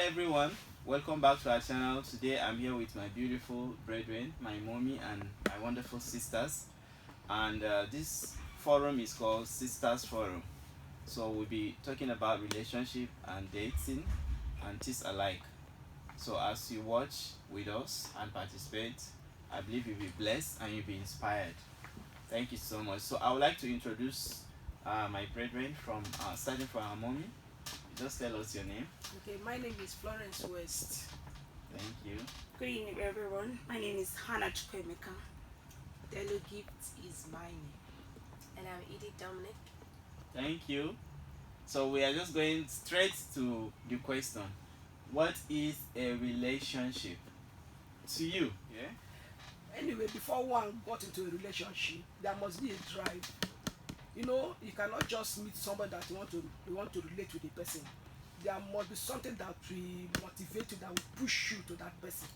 everyone, welcome back to our channel. Today I'm here with my beautiful brethren, my mommy and my wonderful sisters, and this forum is called Sisters Forum. So we'll be talking about relationship and dating and things alike. So as you watch with us and participate, I believe you'll be blessed and you'll be inspired. Thank you so much. So I would like to introduce my brethren from starting from our mommy. Just tell us your name. Okay, my name is Florence West. Thank you. Good evening, everyone. My name is Hannah Chukwemeka. Delo Gift is my name. And I'm Edith Dominic. Thank you. So we are just going straight to the question. What is a relationship to you? Yeah. Anyway, before one got into a relationship, there must be a drive. You know, you cannot just meet somebody that you want to relate with the person. There must be something that will motivate you, that will push you to that person.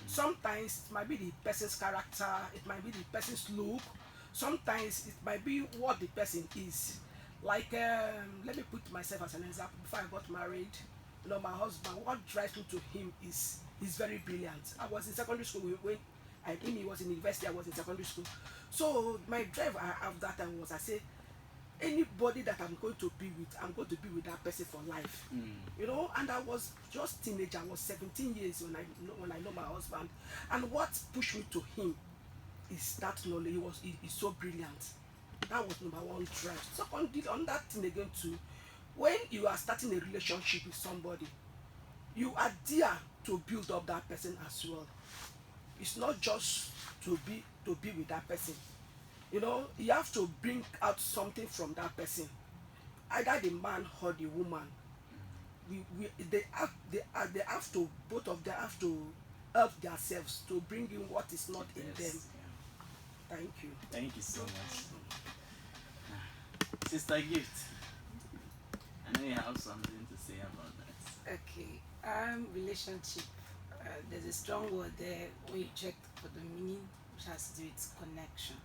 Sometimes it might be the person's character, it might be the person's look. Sometimes it might be what the person is. Like, let me put myself as an example. Before I got married, you know, my husband, what drives me to him is he's very brilliant. I was in secondary school when he was in university, I was in secondary school. So my drive I have that time was, I say, anybody that I'm going to be with that person for life. You know, and I was just teenager. I was 17 years when I know my husband, and what pushed me to him is that knowledge. He's so brilliant. That was number one drive. Second, on that thing again too, when you are starting a relationship with somebody, you are there to build up that person as well. It's not just to be with that person. You know, you have to bring out something from that person, either the man or the woman. They have to, both of them have to help themselves to bring in what is not in them. Yeah. Thank you. Thank you so much. Sister Gift, I know you have something to say about that. Okay, relationship. There's a strong word there when you check for the meaning, which has to do with connection.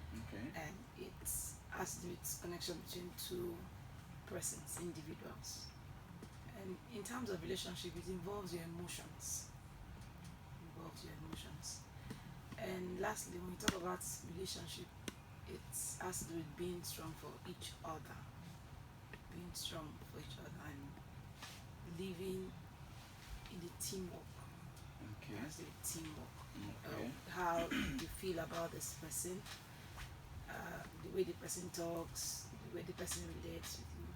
Okay. And it has to do with connection between two persons, individuals. And in terms of relationship, it involves your emotions. And lastly, when we talk about relationship, it has to do with being strong for each other. Being strong for each other and living in the teamwork. Okay. That's the teamwork. Okay. How you feel about this person, the way the person talks, the way the person relates with you,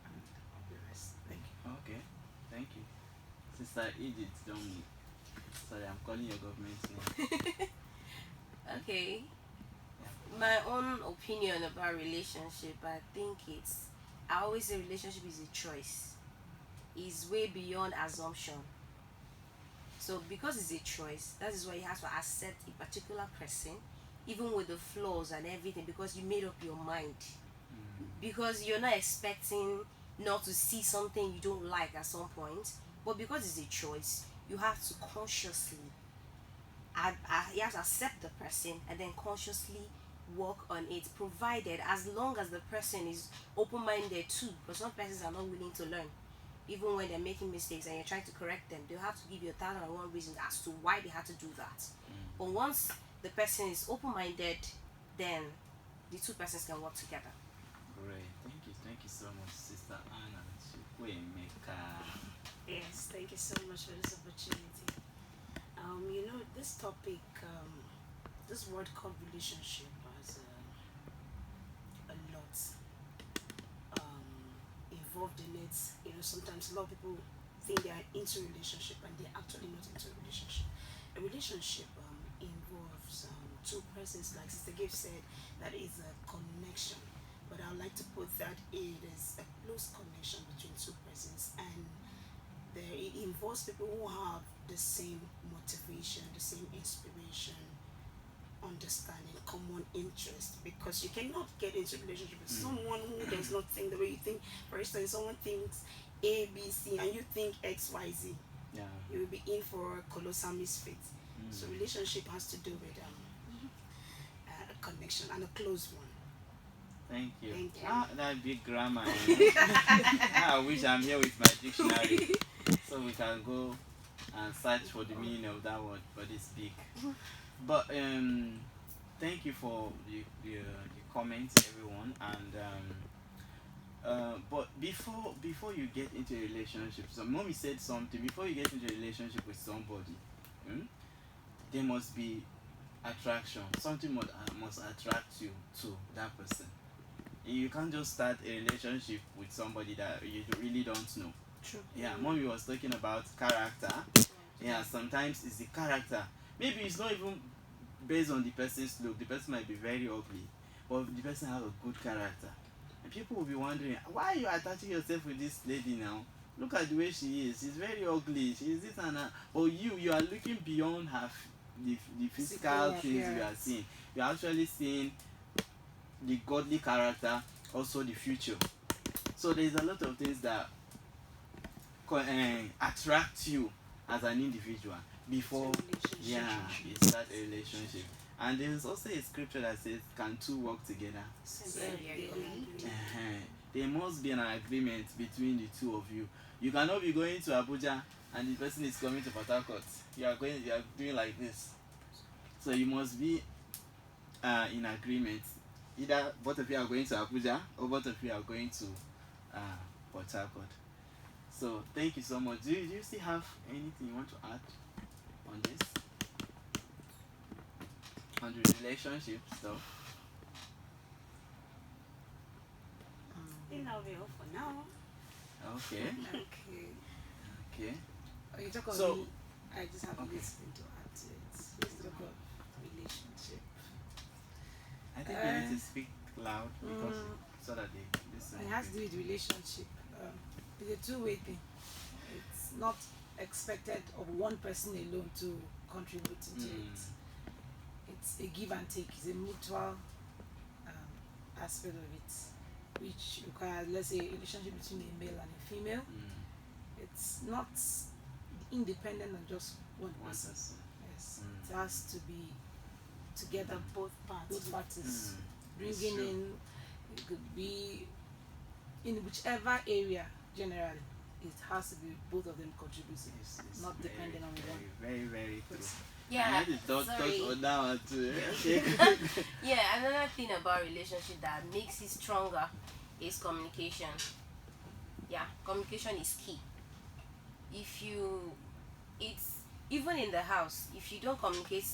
and the rest. Thank you. Okay. Thank you. Sister Edith Dominic. Sorry, I'm calling your government name. Okay. Yeah. My own opinion about relationship, I think I always say relationship is a choice. It's way beyond assumption. So because it's a choice, that is why you have to accept a particular person, even with the flaws and everything, because you made up your mind. Because you're not expecting not to see something you don't like at some point, but because it's a choice, you have to consciously you have to accept the person and then consciously work on it, provided as long as the person is open-minded too, because some persons are not willing to learn. Even when they're making mistakes and you're trying to correct them, they'll have to give you 1,001 reasons as to why they had to do that. But once the person is open-minded, then the two persons can work together. Great. Thank you so much, Sister Anna Chukwemeka. Yes, thank you so much for this opportunity. You know, this topic, this word called relationship has a lot involved in it. You know, sometimes a lot of people think they are into a relationship and they're actually not into a relationship. A relationship involves two persons, like Sister Gift said, that is a connection. But I would like to put that it is a close connection between two persons, and it involves people who have the same motivation, the same inspiration, understanding, common interest. Because you cannot get into a relationship with someone who does not think the way you think. For instance, someone thinks A, B, C, and you think X, Y, Z. Yeah. You will be in for a colossal misfit. So relationship has to do with a connection and a close one. Thank you. Thank you. That big grammar. I wish I'm here with my dictionary. so we can go and search for the meaning of that word, but it's big. But thank you for the comments, everyone. And but before you get into a relationship, so mommy said something. Before you get into a relationship with somebody, hmm, there must be attraction. Something must attract you to that person. You can't just start a relationship with somebody that you really don't know. True. Yeah, mommy was talking about character. Yeah, sometimes it's the character. Maybe it's not even based on the person's look. The person might be very ugly, but the person has a good character. And people will be wondering, why are you attaching yourself with this lady now? Look at the way she is. She's very ugly. She's this and that. But you are looking beyond her, the physical things you are appearance. seeing. You're actually seeing the godly character, also the future. So there's a lot of things that attract you as an individual before you start a relationship. And there's also a scripture that says, can two work together? There must be an agreement between the two of you. You cannot be going to Abuja and the person is coming to Port Harcourt. You are doing like this. So you must be in agreement. Either both of you are going to Abuja or both of you are going to Port Harcourt. So thank you so much. Do you still have anything you want to add on this? On the relationship stuff? I think that'll be all for now. Okay. Okay. You talk of So- me, I just have Okay. this thing to add to it. Let's talk of relationship. I think we need to speak loud because so that they listen. It has to do with relationship. It's a two-way thing. It's not expected of one person alone to contribute into it. It's a give and take. It's a mutual aspect of it, which requires, let's say, a relationship between a male and a female. It's not independent of just one One person. person. Yes, it has to be together, Both parties. both parties It's bringing true. in. It could be in whichever area. Generally, it has to be both of them contributing, It's not very, depending on one. very true. Yeah, I need to touch sorry. on that one too. Okay. Yeah, another thing about relationship that makes it stronger is communication. Yeah, communication is key. If you, it's even in the house, if you don't communicate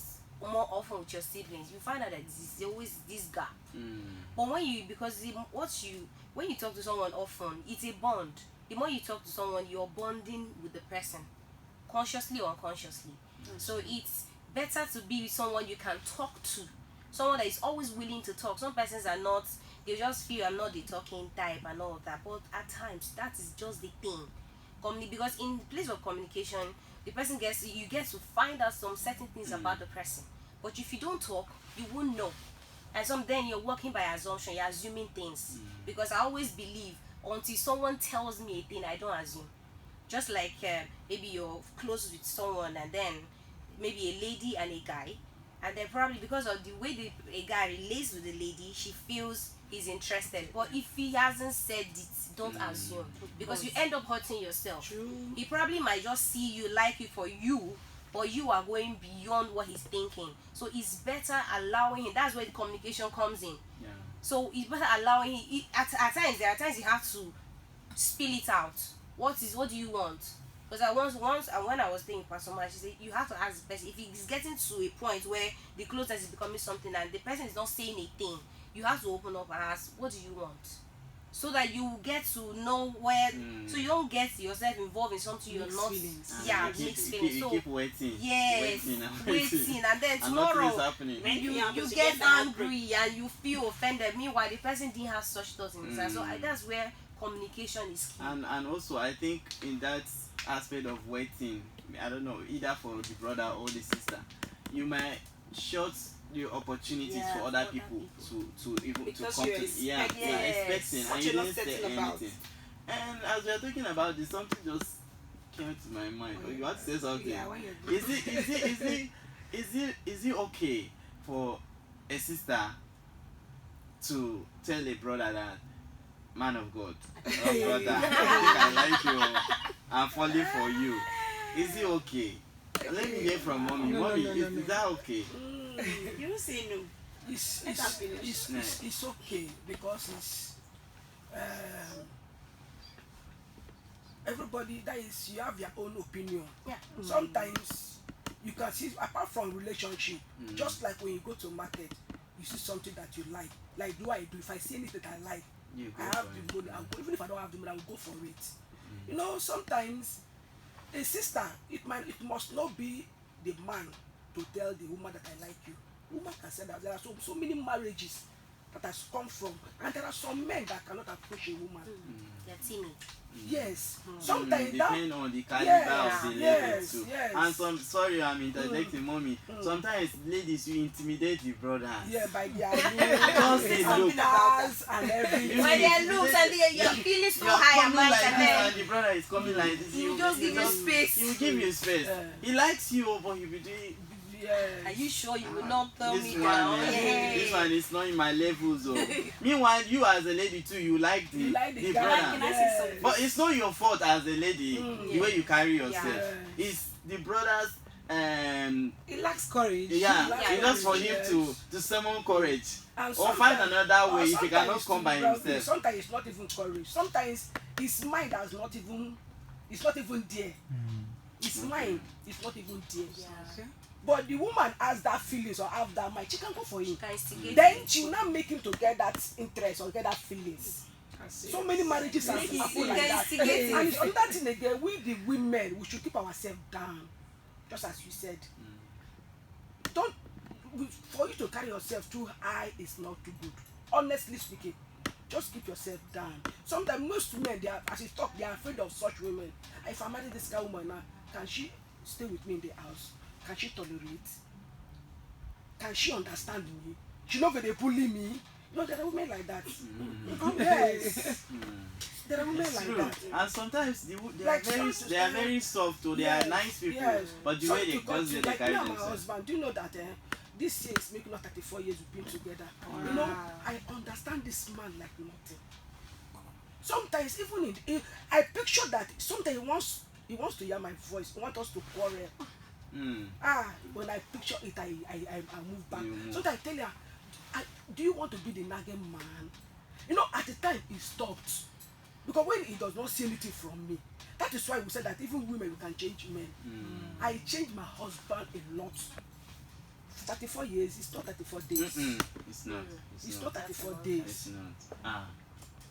more often with your siblings, you find out that there's always this gap. But when you, because when you talk to someone often, it's a bond. The more you talk to someone, you're bonding with the person, consciously or unconsciously. So it's better to be with someone you can talk to, someone that is always willing to talk. Some persons are not, they just feel I'm not the talking type and all of that. But at times, that is just the thing. Because in place of communication, the person you get to find out some certain things about the person. But if you don't talk, you won't know. And then you're working by assumption, you're assuming things. Because I always believe until someone tells me a thing, I don't assume. Just like maybe you're close with someone and then maybe a lady and a guy, and then probably because of the way a guy relates with the lady, she feels he's interested. But if he hasn't said it, don't assume, because you end up hurting yourself. True. He probably might just see you, like you for you, but you are going beyond what he's thinking. So it's better allowing him. That's where the communication comes in. Yeah. So it's better allowing him. At times you have to spill it out. What do you want? Because when I was thinking Pastor Man, she said you have to ask the person if it's getting to a point where the closeness is becoming something and the person is not saying a thing. You have to open up and ask, what do you want? So that you get to know where, so you don't get yourself involved in something you're Mixed not. feelings. Yeah, you keep, mixed you feelings. keep, So you keep waiting. yes, waiting, and then and nothing is tomorrow happening. When you happens, get get angry and you feel offended. Meanwhile, the person didn't have such thoughts in his head. So that's where communication is key. And also I think in that aspect of waiting, I don't know, either for the brother or the sister, you might short the opportunities Yeah, for other for people other to even to Because come you're to you're expecting What and you're you not didn't say certain about. anything. And as we are talking about this, something just came to my mind. Oh, you want to say something? Yeah, when you're Is it okay for a sister to tell a brother that, man of God, oh brother, I think I like you. I'm falling for you. Is it okay? Let me hear from mommy. No, Mommy, no, no, is, no. is that okay? You say no. It's, Let her it's, finish. it's okay because it's everybody that is you have your own opinion. Yeah. Sometimes you can see apart from relationship, just like when you go to market, you see something that you like do I do if I see anything that I like, You I go have for the it. money, I'll go. Even if I don't have the money, I'll go for it. You know, sometimes a sister, it must not be the man to tell the woman that I like you. Woman can say that. There are so many marriages that has come from, and there are some men that cannot approach a woman. They're timid. Yes, sometimes that Depend on the caliber yes, of the lady yes, too. yes. And sorry I'm interjecting, mommy. Sometimes ladies you intimidate the brothers. yeah, by their Just looks, the look. and everything. When they look and you're feeling so You are high and coming like mighty, this and and the brother is coming like this. you just give him space. You give him space. He likes you, but he be doing Yes. Are you sure you will not tell this me one. down? This one is not in my levels. Oh. Meanwhile, you as a lady too, you like the You like the guy. brother. Can I say something? But it's not your fault as a lady, the way you carry yourself. Yeah. It's the brother's He lacks courage. yeah, He lacks it's just for courage, him yes. to summon courage. And Or find sometimes- another way or if he cannot sometimes come by it's- himself. Sometimes it's not even courage. Sometimes his mind has not even, it's not even there. His mind is not even there. Yeah. But the woman has that feelings or have that mind, she can go for him. Can instigate Then it. she will not make him to get that interest or get that feelings. So many marriages are Make it- happen like they that. instigate And it. it's another thing again, we the women, we should keep ourselves down. Just as you said. Don't, for you to carry yourself too high is not too good. Honestly speaking, just keep yourself down. Sometimes most women, they are, as you talk, they are afraid of such women. If I marry this kind of woman now, can she stay with me in the house? Can she tolerate? Can she understand me? She not gonna bully me. You know, there are women like that. Yes. There are women It's like true. that. And sometimes they Like they are very soft or they are nice people. Yes. But the Sorry way they to cut cause you, they like carry me and my themselves. husband, do you know that this year is making us 34 years we've been together. You know, I understand this man like nothing. Sometimes even I picture that sometimes he wants to hear my voice, he wants us to quarrel. When I picture it, I move back. You move. Sometimes I tell her, do you want to be the nagging man? You know, at the time he stopped. Because when he does not see anything from me, that is why we said that even women we can change men. I changed my husband a lot. 34 years, it's not 34 days. It's not. It's not 34 days. It's not.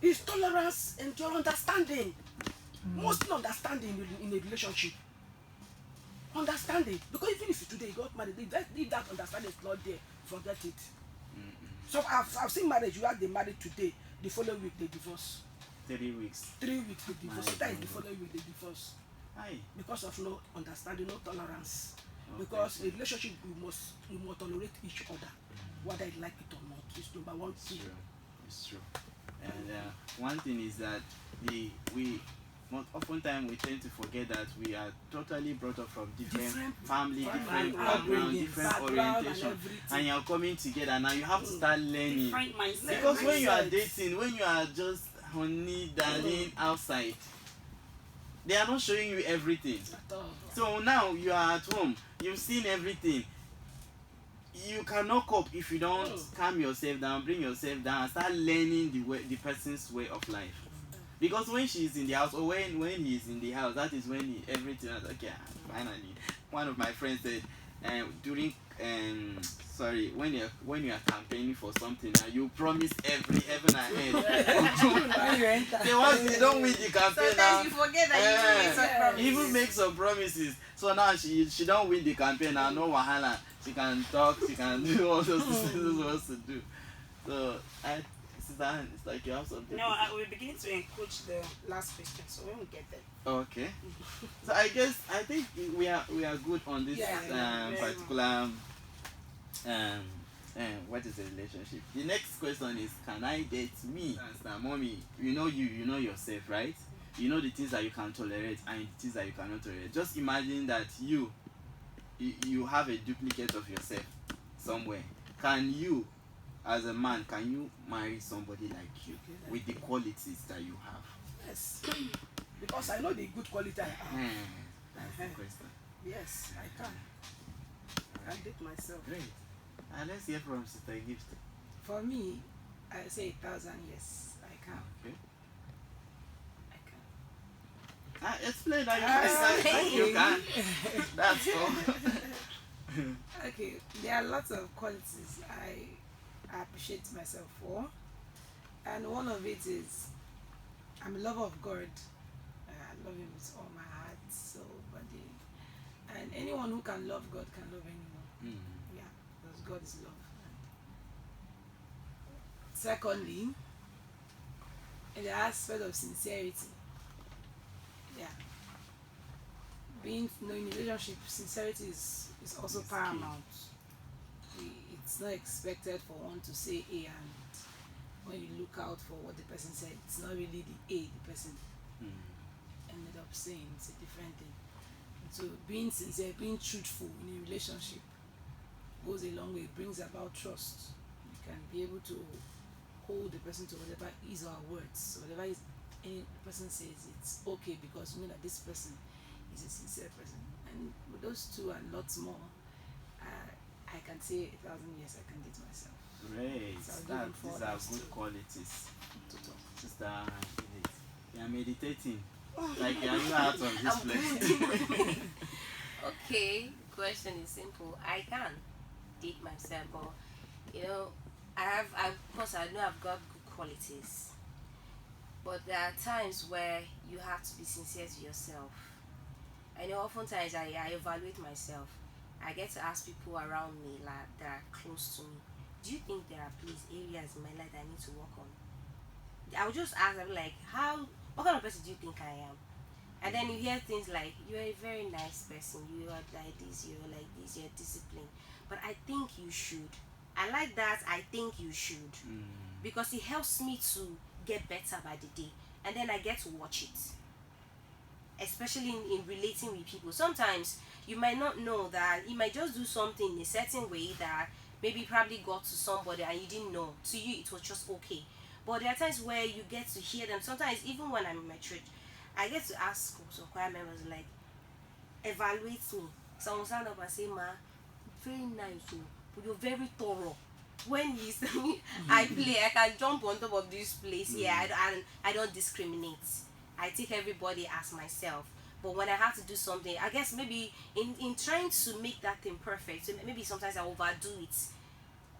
It's tolerance and your understanding. Mostly understanding in a relationship. Understanding. Because even if today you got married, if that understanding is not there, forget it. So I've seen marriage, you have they married today, the following week they divorce. 3 weeks. 3 weeks they divorce. My Sometimes the God. following week they divorce. Aye. Because of no understanding, no tolerance. Okay. Because a relationship you must tolerate each other, whether you like it or not. It's number one It's thing. true. It's true. And one thing is that oftentimes we tend to forget that we are totally brought up from different family, different background, different orientation, and you're coming together now. You have to start learning. Different mindset. Because when you are Mindset. dating, when you are just honey darling outside, they are not showing you everything. At all. So now you are at home, you've seen everything. You cannot cope if you don't calm yourself down, bring yourself down, and start learning the person's way of life. Because when she is in the house, or when he is in the house, that is when everything is okay. Finally, one of my friends said, during when you are campaigning for something, you promise every heaven and earth. Then once you don't win the campaign now, Sometimes you forget that you make some promises. even make some promises. So now she don't win the campaign now, no wahala. She can talk, she can do all those things she's supposed to do. So Suzanne, it's like you have something. No, we're beginning to encroach the last question, so when we get there. Okay. So I think we are good on this particular what is a relationship. The next question is, can I date me? Mommy, you know yourself, right? You know the things that you can tolerate and the things that you cannot tolerate. Just imagine that you have a duplicate of yourself somewhere. Can you, as a man, can you marry somebody like you with the qualities that you have? Yes. Because because I know the good quality I have. That's the question. Yes, I can. I can date myself. Great. Let's hear from Sister Gift. For me, I say 1,000 yes, I can. Okay. I can. Explain that you can. That's all. Okay, there are lots of qualities I appreciate myself for, and one of it is I'm a lover of God. I love Him with all my heart, soul, body, and anyone who can love God can love anyone. Yeah, because God is love. Secondly, in the aspect of sincerity, yeah, being in a relationship, sincerity is also It's key. paramount. It's not expected for one to say A, and when you look out for what the person said, it's not really the A the person ended up saying. It's a different thing. So being sincere, being truthful in a relationship goes a long way. It brings about trust. You can be able to hold the person to whatever is our words, whatever is any person says, it's okay because you know that this person is a sincere person. And with those two and lots more, I can say 1,000 years I can date myself. Great. So I'll give him These 4 are days good to- qualities. Sister, you are meditating. Like you are not out of this place. Okay, the question is simple. I can date myself, but you know, of course, I know I've got good qualities, but there are times where you have to be sincere to yourself. I know oftentimes I evaluate myself. I get to ask people around me like that are close to me, do you think there are areas in my life that I need to work on? I would just ask them like, what kind of person do you think I am? And then you hear things like, you're a very nice person, you are like this, you're like this, you're disciplined. But I think you should. I like that, I think you should. Because it helps me to get better by the day. And then I get to watch it. Especially in relating with people. Sometimes you might not know that you might just do something in a certain way that maybe probably got to somebody and you didn't know. To you, it was just okay. But there are times where you get to hear them. Sometimes, even when I'm in my church, I get to ask some choir members, like, evaluate me. Someone stand up and say, Ma, very nice, oh, but you're very thorough. When you see I play, I can jump on top of this place. Yeah, I don't discriminate. I take everybody as myself. But when I have to do something, I guess maybe in trying to make that thing perfect, so maybe sometimes I overdo it.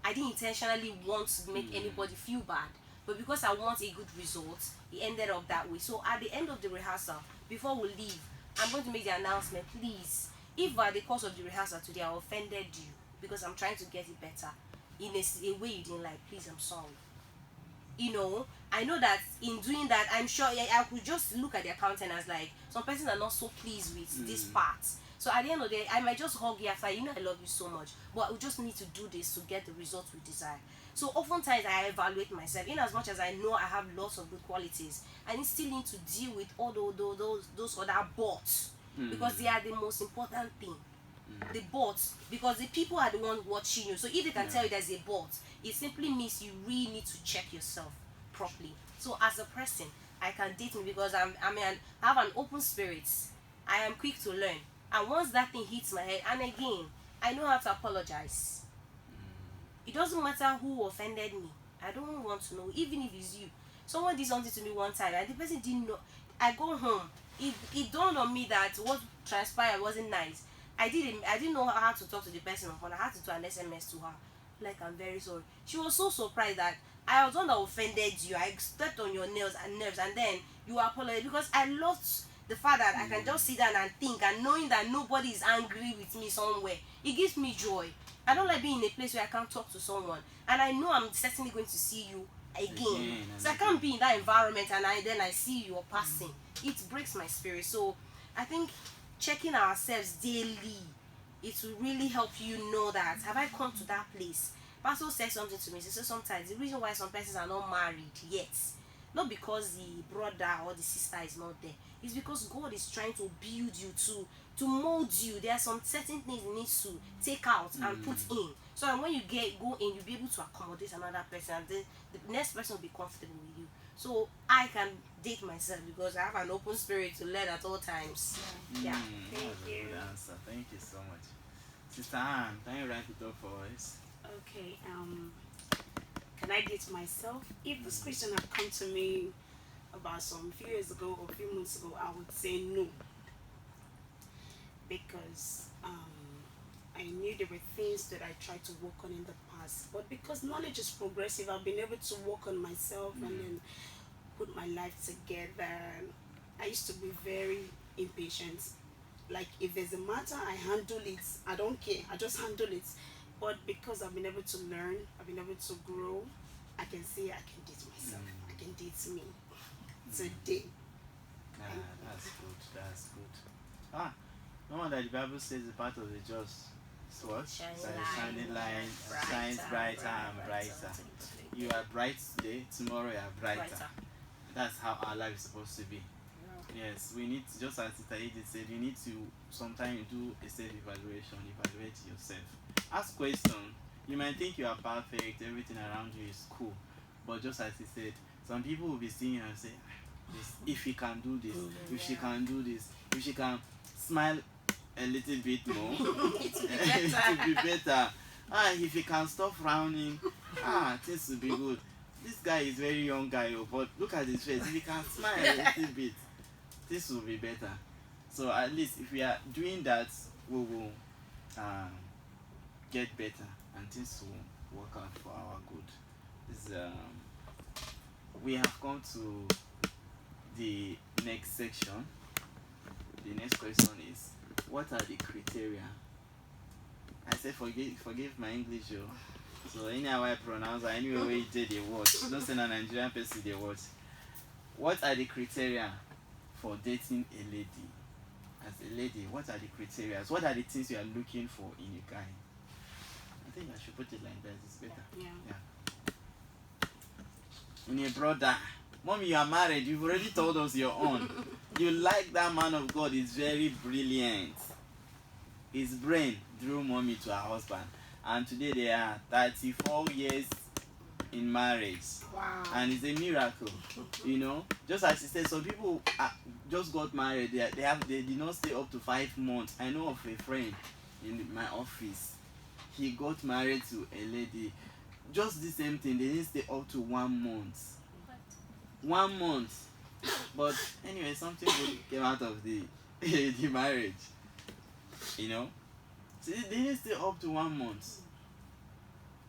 I didn't intentionally want to make anybody feel bad, but because I want a good result, it ended up that way. So at the end of the rehearsal, before we leave, I'm going to make the announcement. Please, if by the course of the rehearsal today I offended you because I'm trying to get it better in a way you didn't like, please, I'm sorry. I know that in doing that, I'm sure I could just look at their countenance like some persons are not so pleased with this part. So at the end of the day, I might just hug you after, I love you so much, but we just need to do this to get the results we desire. So oftentimes I evaluate myself, in as much as I know I have lots of good qualities, I still need to deal with all those other bots, because they are the most important thing. The bots, because the people are the ones watching you. So if they can tell you there's a bot, it simply means you really need to check yourself properly. So as a person, I can date me because I have an open spirit. I am quick to learn, and once that thing hits my head, and again, I know how to apologize. It doesn't matter who offended me. I don't want to know, even if it's you. Someone did something to me one time and the person didn't know. I go home. It dawned on me that what transpired wasn't nice. I didn't know how to talk to the person on phone. I had to do an SMS to her. Like, I'm very sorry. She was so surprised that I was the one that offended you. I stepped on your nails and nerves, and then you apologized, because I loved the fact that I can just sit down and think, and knowing that nobody is angry with me somewhere. It gives me joy. I don't like being in a place where I can't talk to someone, and I know I'm certainly going to see you again. So I can't be in that environment and then I see you passing. It breaks my spirit. So I think checking ourselves daily, it will really help you know that, have I come to that place? Pastor said something to me. He said sometimes the reason why some persons are not married yet, not because the brother or the sister is not there, it's because God is trying to build you, to mold you. There are some certain things you need to take out and put in, so that when you go in, you'll be able to accommodate another person, and then the next person will be comfortable with you. So I can date myself because I have an open spirit to learn at all times. Yeah. That's a good answer. Thank you so much. Sister Anne, can you write it up for us? Okay, can I date myself? If this question had come to me about some few years ago or a few months ago, I would say no. Because I knew there were things that I tried to work on in the past. But because knowledge is progressive, I've been able to work on myself and then put my life together. I used to be very impatient. Like if there's a matter, I handle it. I don't care. I just handle it. But because I've been able to learn, I've been able to grow, I can say I can date myself. I can date me today. That's good. That's good. Ah, no wonder the Bible says the path of the just is what? Shines Like a light, shining light, brighter, shines brighter and brighter. brighter. You are bright today, tomorrow you are brighter. That's how our life is supposed to be. Yes, we need to, just as Sister Edith said, you need to sometimes do a self-evaluation, evaluate yourself. Ask questions. You might think you are perfect, everything around you is cool, but just as he said, some people will be seeing you and say, this, if he can do this, if she can do this, if she can smile a little bit more, it will be better. If he can stop frowning, things will be good. This guy is very young guy, but look at his face. If he can smile a little bit, this will be better. So at least if we are doing that, we will get better and things will work out for our good. This, we have come to the next section. The next question is, what are the criteria? I said forgive my English, yo. So anyhow I pronounce or anyway way you did the word. Don't say a Nigerian person the word. What are the criteria for dating a lady? As a lady, what are the criteria? What are the things you are looking for in a guy? I think I should put it like that. It's better. Yeah. In a brother, mommy, you are married. You've already told us your own. You like that man of God. He's very brilliant. His brain drew mommy to her husband, and today they are 34 years in marriage. Wow. And it's a miracle, just as she said, some people just got married. They did not stay up to 5 months. I know of a friend in my office. He got married to a lady, just the same thing. They didn't stay up to 1 month. 1 month. But anyway, something good came out of the the marriage. So they didn't stay up to 1 month.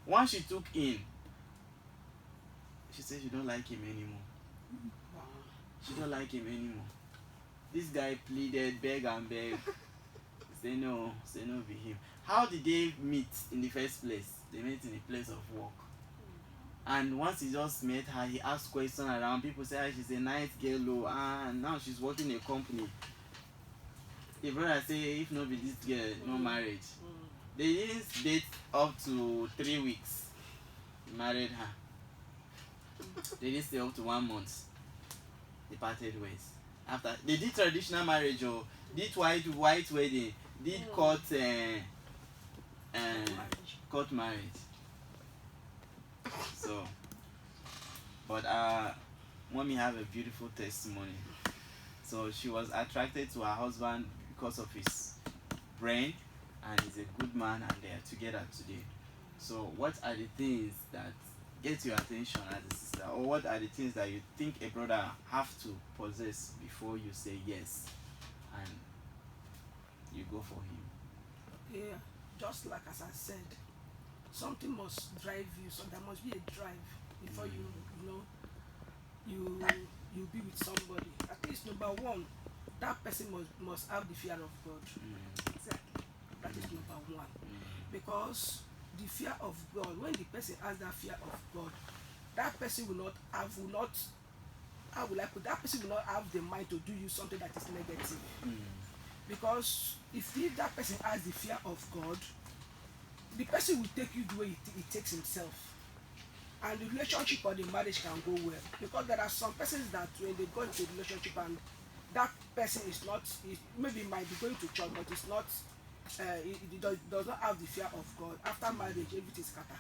Once she took in, she said she don't like him anymore. She don't like him anymore. This guy pleaded, beg and beg. Say no be him. How did they meet in the first place? They met in a place of work. And once he just met her, he asked questions around. People say she's a nice girl, and now she's working in a company. The brother say, if not be this girl, no marriage. They didn't date up to 3 weeks. He married her. They didn't stay up to 1 month. They parted ways. After they did traditional marriage, did white wedding, did court marriage. So, but mommy have a beautiful testimony. So she was attracted to her husband because of his brain, and he's a good man, and they are together today. So what are the things that get your attention as a sister, or what are the things that you think a brother have to possess before you say yes and you go for him? Yeah, just like as I said, something must drive you. So there must be a drive before you be with somebody. At least number one, that person must have the fear of God. Exactly. That is number one. Because the fear of God, when the person has that fear of God, that person will not have the mind to do you something that is negative. Because if that person has the fear of God, the person will take you the way he takes himself. And the relationship or the marriage can go well. Because there are some persons that when they go into a relationship and that person is not, maybe might be going to church, but it's not, it does not have the fear of God. After marriage, everything is scatter.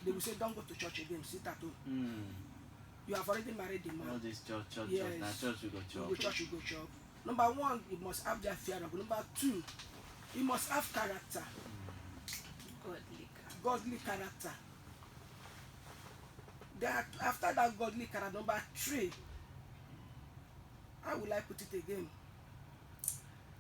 They will say, don't go to church again, sit at home. you have already married the All man. this church, church, Yes. church. Now church we go You church. go church, you go church. Number one, you must have that fear of God. Number two, you must have character, Godly character. godly character. That after that godly character, number three, how will I put it again?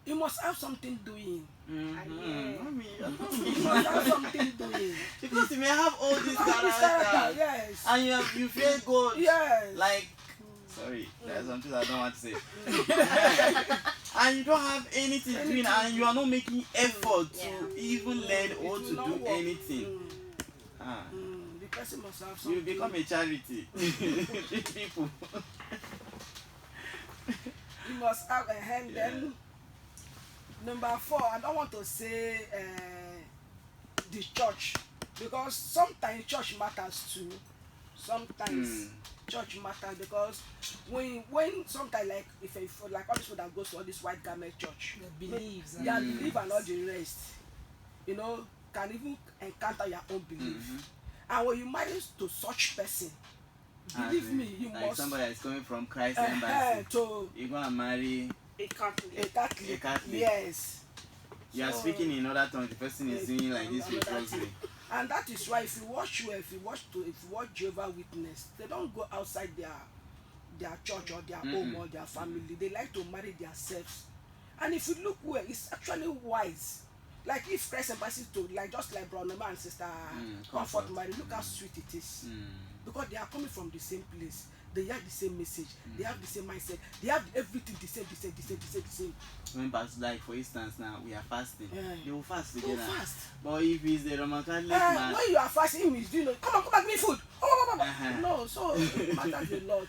You must have something doing. Mm-hmm. Mommy, You must have something doing. because you may have all these You have this character, characters, yes. and you fear God. Yes. Like, sorry, there's something I don't want to say. And you don't have anything doing, and you are not making effort to even learn It or will to not do work. anything. Ah, The person must have you something. become a charity. People. You must have a hand. Yeah. Then number four, I don't want to say the church, because sometimes church matters too. Sometimes church matters because when sometimes like if like all these people that goes to all this white garment church, The beliefs. their belief and all the rest, you know, can even encounter your own belief. And when you marry to such person, believe me, you like must somebody that is coming from Christ Embassy. to You go and marry. A Catholic. a Catholic. A Catholic. Yes. You are So- speaking in other tongues. The person is doing like this with closely. And that is why if you watch Jehovah Witness, they don't go outside their church or their home or their family. They like to marry themselves. And if you look well, it's actually wise. Like if Christ Embassy to like just like Brother and Sister Comfort marry, look how sweet it is. Because they are coming from the same place. They have the same message. They have the same mindset. They have everything the same. When past, like for instance now we are fasting, they will fast Go together. fast. But if it's the Roman Catholic man, When you are fasting, him is doing, come on, give me food. Uh-huh. No, so it matters a lot.